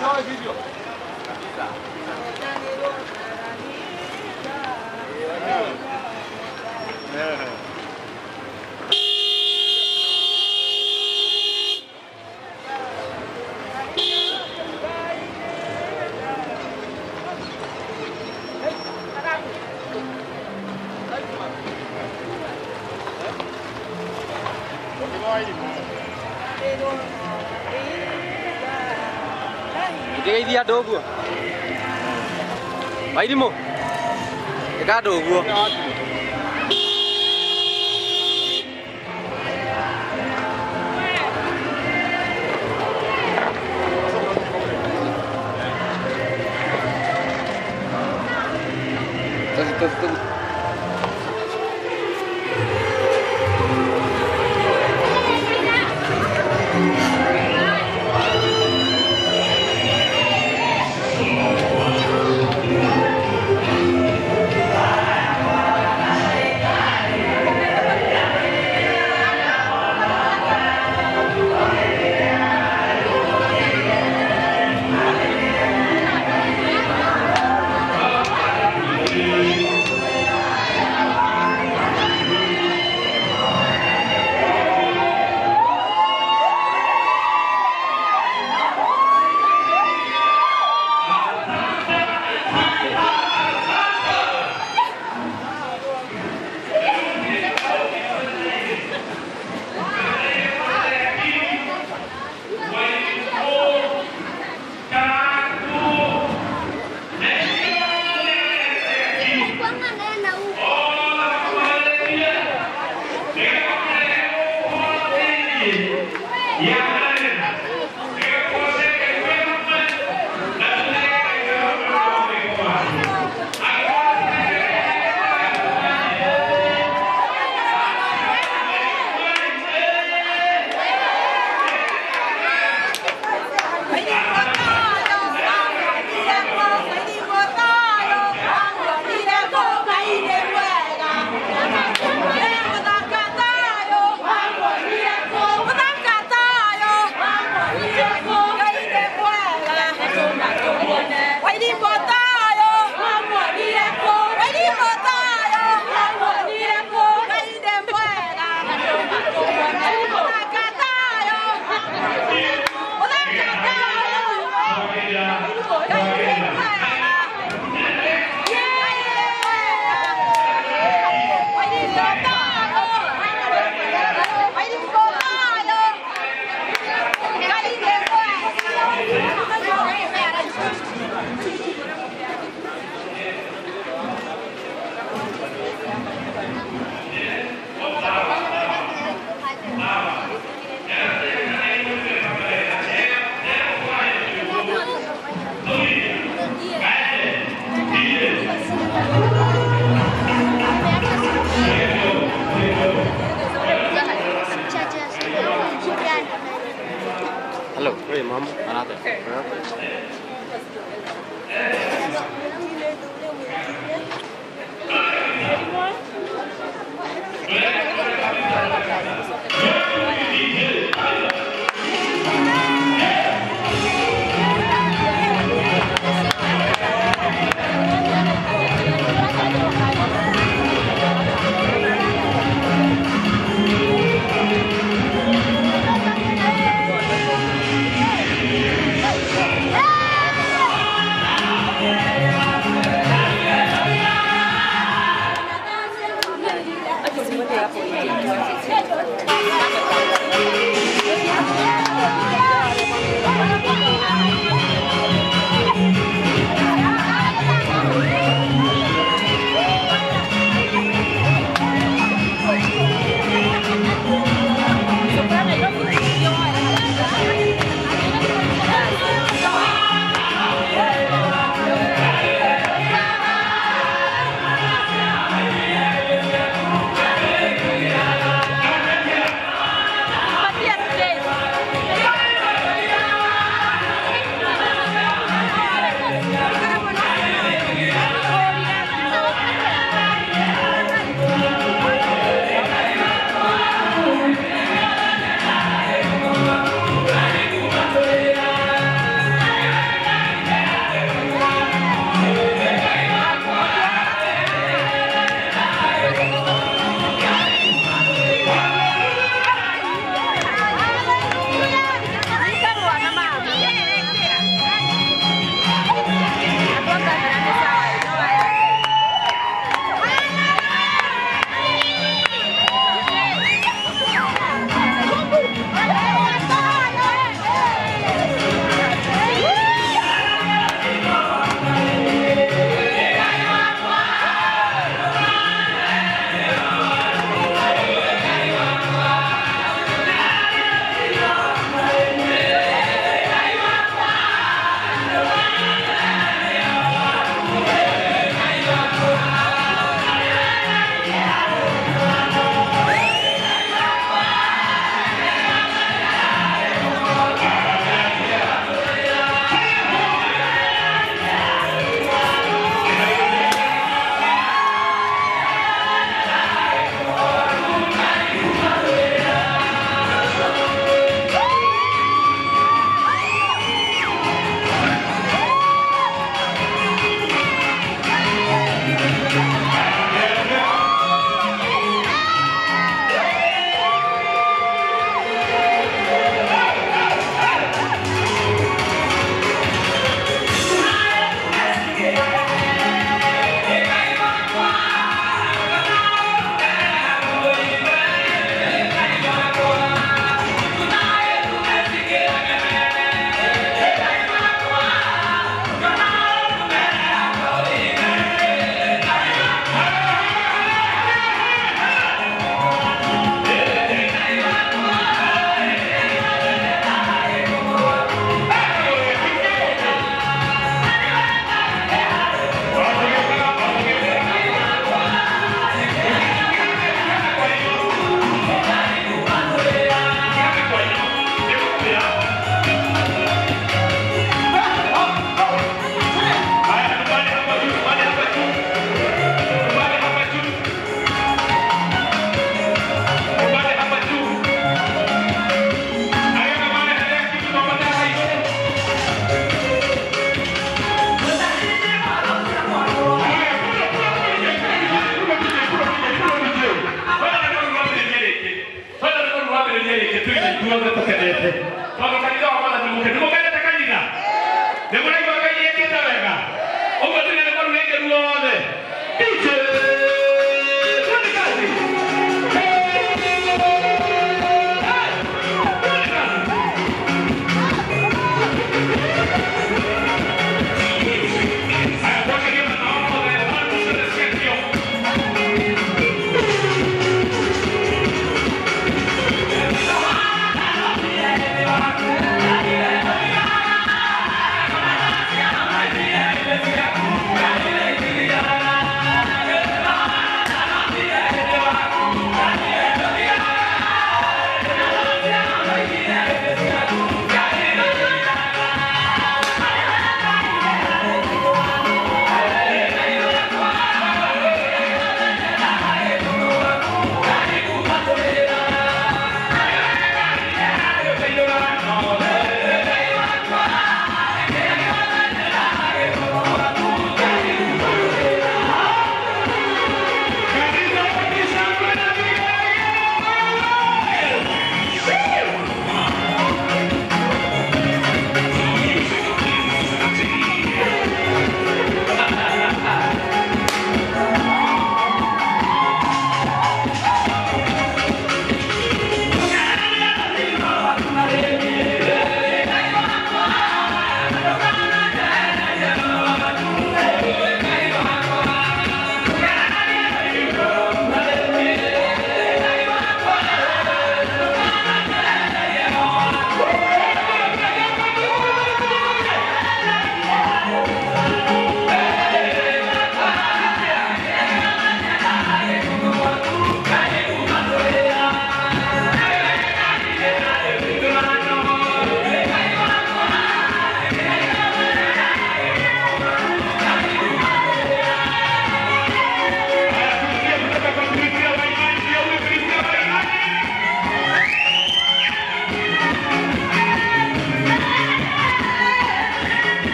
Cái gì đồ của? Mấy đi mồ? Cái cá đồ của? Tuh. Halo, woi mam, anak tuh. Hãy subscribe cho kênh Ghiền Mì Gõ để không bỏ lỡ những video hấp dẫn.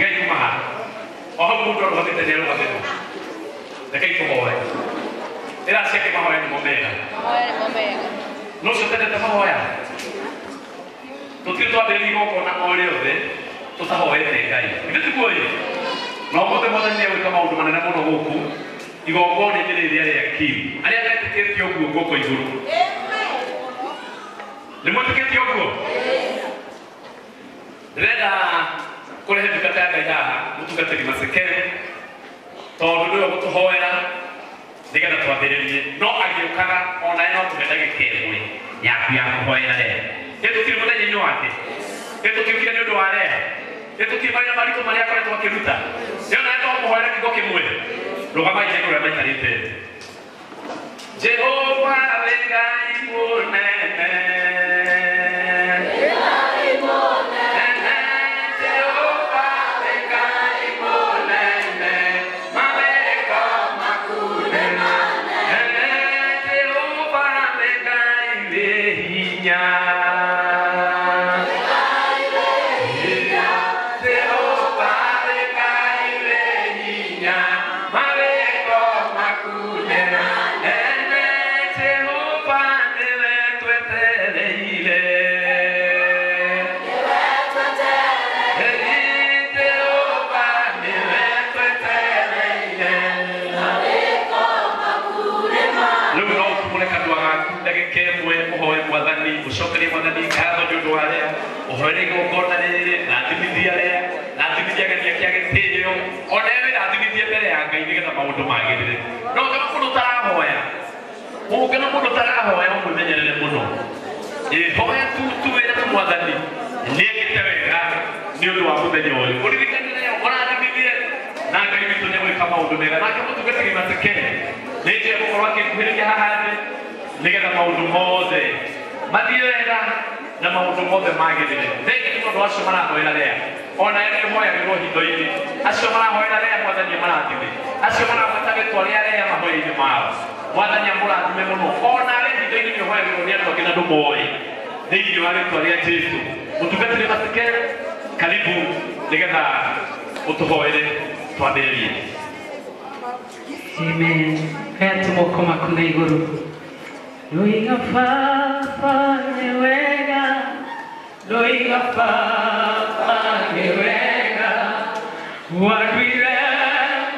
ngai kumaha oho mundu ro hotete ne ro hotete ngai kumoe era seke mahoya ni momega no se tete te mahoya tuti twa deri go kona ole ode tutahoete ngai nditu koi no mote mote ne we kama undu manene muno guku igongone ni rĩrĩa rĩa kiri arĩa metĩkĩtie ũguo guoko igũrũ nĩ mwĩtĩkĩtie ũguo ndĩrenda kũrehe ndungata ya Ngai haha mũtungatĩri Macekere tondũ nĩwe gũtũhoera nĩgetha twambĩrĩrie no agĩũkaga ona no tũhe ndagĩka ĩmwe yaku ya kũhoera rĩera ĩtũkire mũthenya-inĩ wake ĩtũkiũkire nĩ ũndũ wa rĩera ĩtũkire marĩa maritũ marĩa akoretwo akĩruta rĩona nĩtwamũhoera kiugo kĩmwe rũgamai nĩ kũrĩa maikarĩte Jehova nĩ Ngai mũnene Oherego kona nere na timithia rea na timithia gania kia gitio onewe na timithia mbere ya Ngai nigetha maundu magirire no kama mundu tarahoya ukena mundu tarahoya umumenyerere muno hoya tu wera tu mwathani niekite wega ni undu wa muthenya uyu urigikanire ona timithia na Ngai witu ni gwika maundu mega na kama tugetege Macekere nije gukorwo akikuhiriria haha thi nigetha maundu mothe mathie wega na maundu mothe magirire thĩinĩ mũndũ acio marahoera rĩa ona nĩ hoyagĩrwo hitho-inĩ acio marahoera rĩa mwathani marathime acio maragweta rĩtwa rĩa rĩa mahoya-inĩ mao mwathani amũrathime mũno ona arĩ hitho-inĩ nĩ hoyagĩrwo nĩ andũ angĩ na ndũmoĩ thĩinĩ wa rĩtwa rĩa Jesũ mũtungatĩri Macekere karibu nĩgetha ũtũhoere twambĩrĩrie. Amen. Haya tumoko maku na igũrũ Loiga papa newega Loiga papa newega Wadwire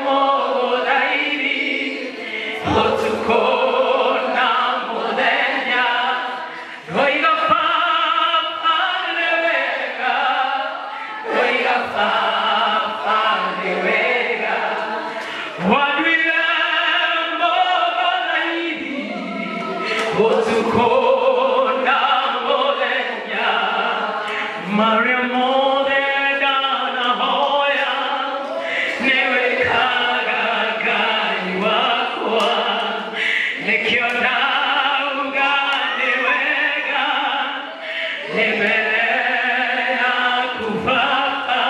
modairi Otukona modenya Loiga papa newega Loiga papa newega Wadwire modairi Otukona modenya Maria modena hoya Newe kagai wakwa Nekio nauga newega Nebele akufapa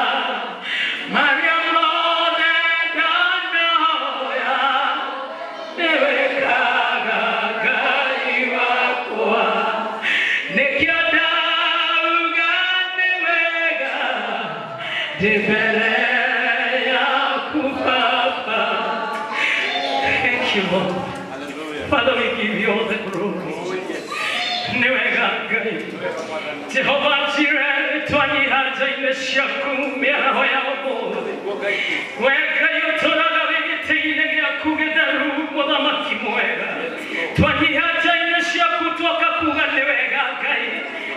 Maria modena hoya Newe kagai wakwa Nekio nauga newega Nebele akufapa. Thank you, Lord. Father, we give you all the glory. Jehovah Jireh, twani haja imeshaku miaho ya omole. Weka yotoraga wegiteine ya kugedaru mothamaki mwega. Twani haja imeshaku toka kuganewega gai.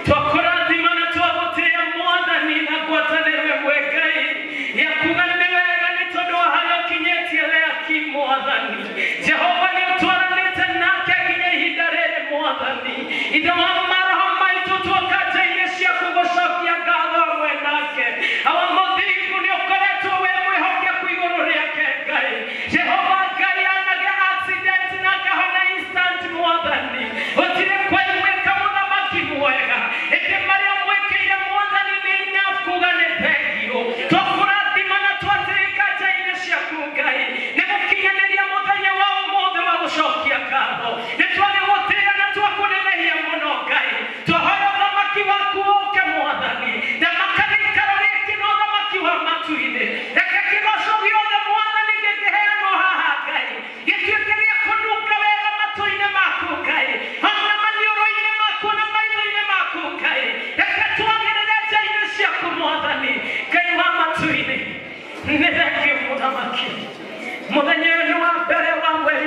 Twakorathima na twagotea mwathani na gwatanĩrwe mwegai. Ya kuganewega ni tondu wa hayo kinyetie lea kimwathani. Jehova ni mtwaranĩte nake nginya ihinda rĩrĩ mwathani. Ithe wa maroho maitũ twokate-inĩ cia kũgũcokia ngatho hamwe nake. Awa mũthingu nĩ ũkoretwo wĩ mwĩhokeku igũrũ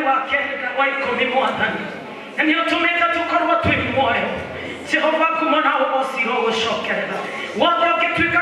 mweri wa kenda wa ikũmi mwathani na nĩ ũtũmĩte tũkorwo twĩ muoyo Jehova kuma nawe ũcio gũcokerera wothe ũngĩtuĩka